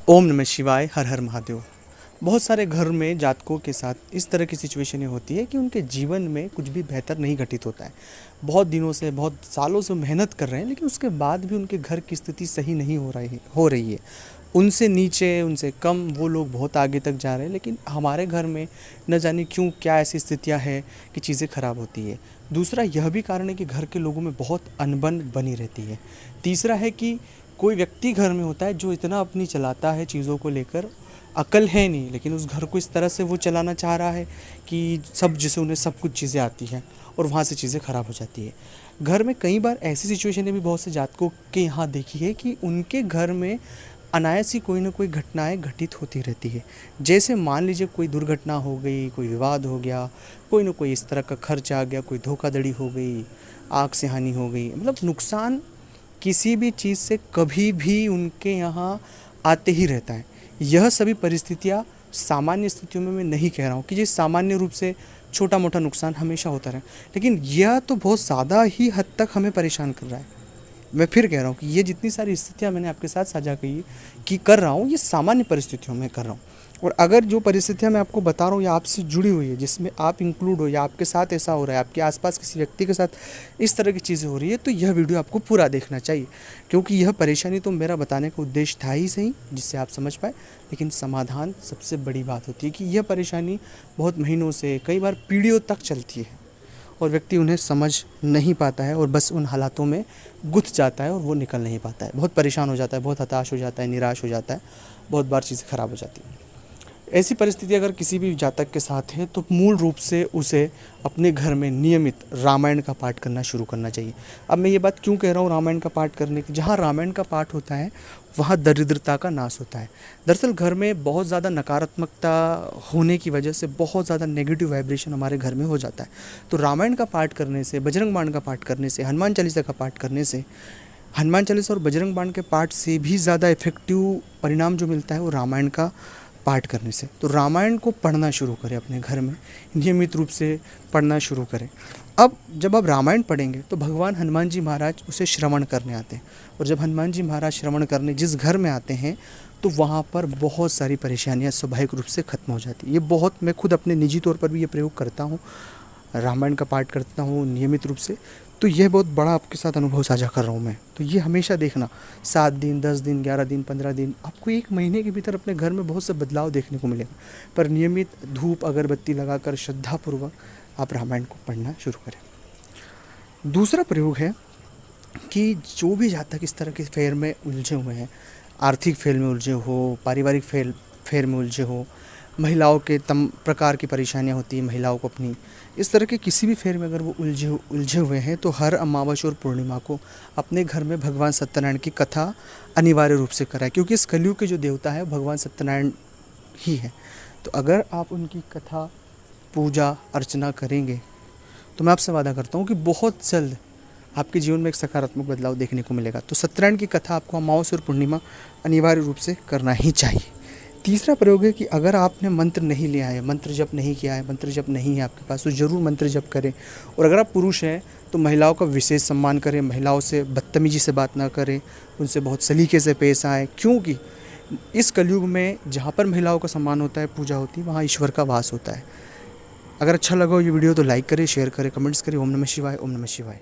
ओम नमः शिवाय, हर हर महादेव। बहुत सारे घर में जातकों के साथ इस तरह की सिचुएशनें होती है कि उनके जीवन में कुछ भी बेहतर नहीं घटित होता है। बहुत दिनों से, बहुत सालों से मेहनत कर रहे हैं, लेकिन उसके बाद भी उनके घर की स्थिति सही नहीं हो रही है। उनसे नीचे, उनसे कम वो लोग बहुत आगे तक जा रहे हैं, लेकिन हमारे घर में न जाने क्यों क्या ऐसी स्थितियाँ हैं कि चीज़ें ख़राब होती है। दूसरा यह भी कारण है कि घर के लोगों में बहुत अनबन बनी रहती है। तीसरा है कि कोई व्यक्ति घर में होता है जो इतना अपनी चलाता है चीज़ों को लेकर, अकल है नहीं, लेकिन उस घर को इस तरह से वो चलाना चाह रहा है कि सब, जैसे उन्हें सब कुछ चीज़ें आती हैं और वहाँ से चीज़ें ख़राब हो जाती है। घर में कई बार ऐसी सिचुएशनें भी बहुत से जातकों के यहाँ देखी है कि उनके घर में अनायास ही कोई ना कोई घटनाएं घटित होती रहती है। जैसे मान लीजिए कोई दुर्घटना हो गई, कोई विवाद हो गया, कोई ना कोई इस तरह का खर्च आ गया, कोई धोखाधड़ी हो गई, आग से हानि हो गई, मतलब नुकसान किसी भी चीज़ से कभी भी उनके यहाँ आते ही रहता है। यह सभी परिस्थितियाँ सामान्य स्थितियों में मैं नहीं कह रहा हूँ कि ये सामान्य रूप से छोटा मोटा नुकसान हमेशा होता रहे, लेकिन यह तो बहुत ज़्यादा ही हद तक हमें परेशान कर रहा है। मैं फिर कह रहा हूँ कि ये जितनी सारी स्थितियाँ मैंने आपके साथ साझा की कि कर रहा हूँ, ये सामान्य परिस्थितियों में कर रहा हूँ। और अगर जो परिस्थितियाँ मैं आपको बता रहा हूँ या आपसे जुड़ी हुई है, जिसमें आप इंक्लूड हो या आपके साथ ऐसा हो रहा है, आपके आसपास किसी व्यक्ति के साथ इस तरह की चीज़ें हो रही है, तो यह वीडियो आपको पूरा देखना चाहिए, क्योंकि यह परेशानी तो मेरा बताने का उद्देश्य था ही सही, जिससे आप समझ पाए, लेकिन समाधान सबसे बड़ी बात होती है कि यह परेशानी बहुत महीनों से, कई बार पीढ़ियों तक चलती है और व्यक्ति उन्हें समझ नहीं पाता है और बस उन हालातों में गुथ जाता है और वो निकल नहीं पाता है, बहुत परेशान हो जाता है, बहुत हताश हो जाता है, निराश हो जाता है, बहुत बार चीज़ें ख़राब हो जाती हैं। ऐसी परिस्थिति अगर किसी भी जातक के साथ है तो मूल रूप से उसे अपने घर में नियमित रामायण का पाठ करना शुरू करना चाहिए। अब मैं ये बात क्यों कह रहा हूँ रामायण का पाठ करने की? जहाँ रामायण का पाठ होता है वहाँ दरिद्रता का नाश होता है। दरअसल घर में बहुत ज़्यादा नकारात्मकता होने की वजह से बहुत ज़्यादा नेगेटिव वाइब्रेशन हमारे घर में हो जाता है। तो रामायण का पाठ करने से, बजरंग बाण का पाठ करने से, हनुमान चालीसा का पाठ करने से, हनुमान चालीसा और बजरंग बाण के पाठ से भी ज़्यादा इफेक्टिव परिणाम जो मिलता है वो रामायण का पाठ करने से। तो रामायण को पढ़ना शुरू करें, अपने घर में नियमित रूप से पढ़ना शुरू करें। अब जब आप रामायण पढ़ेंगे तो भगवान हनुमान जी महाराज उसे श्रवण करने आते हैं, और जब हनुमान जी महाराज श्रवण करने जिस घर में आते हैं तो वहाँ पर बहुत सारी परेशानियाँ स्वाभाविक रूप से ख़त्म हो जाती है। ये बहुत, मैं खुद अपने निजी तौर पर भी ये प्रयोग करता हूँ, रामायण का पाठ करता हूँ नियमित रूप से, तो यह बहुत बड़ा आपके साथ अनुभव साझा कर रहा हूँ मैं। तो ये हमेशा देखना, 7 दिन, 10 दिन, 11 दिन, 15 दिन, आपको 1 महीने के भीतर अपने घर में बहुत से बदलाव देखने को मिलेगा। पर नियमित धूप अगरबत्ती लगाकर श्रद्धापूर्वक आप रामायण को पढ़ना शुरू करें। दूसरा प्रयोग है कि जो भी जातक इस तरह के फेर में उलझे हुए हैं, आर्थिक फेर में उलझे हो, पारिवारिक फेर में उलझे हो, महिलाओं के तम प्रकार की परेशानियां होती हैं महिलाओं को अपनी, इस तरह के किसी भी फेर में अगर वो उलझे हुए हैं तो हर अमावस्या और पूर्णिमा को अपने घर में भगवान सत्यनारायण की कथा अनिवार्य रूप से कराएं, क्योंकि इस कलयुग के जो देवता है भगवान सत्यनारायण ही है। तो अगर आप उनकी कथा, पूजा अर्चना करेंगे तो मैं आपसे वादा करता हूँ कि बहुत जल्द आपके जीवन में एक सकारात्मक बदलाव देखने को मिलेगा। तो सत्यनारायण की कथा आपको अमावस्या और पूर्णिमा अनिवार्य रूप से करना ही चाहिए। तीसरा प्रयोग है कि अगर आपने मंत्र नहीं लिया है, मंत्र जप नहीं किया है, मंत्र जप नहीं है आपके पास, तो ज़रूर मंत्र जप करें। और अगर आप पुरुष हैं तो महिलाओं का विशेष सम्मान करें, महिलाओं से बदतमीजी से बात ना करें, उनसे बहुत सलीके से पेश आएँ, क्योंकि इस कलयुग में जहाँ पर महिलाओं का सम्मान होता है, पूजा होती है, वहाँ ईश्वर का वास होता है। अगर अच्छा लगा हो ये वीडियो तो लाइक करें, शेयर करें, कमेंट्स करें। ओम नमः शिवाय, ओम नमः शिवाय।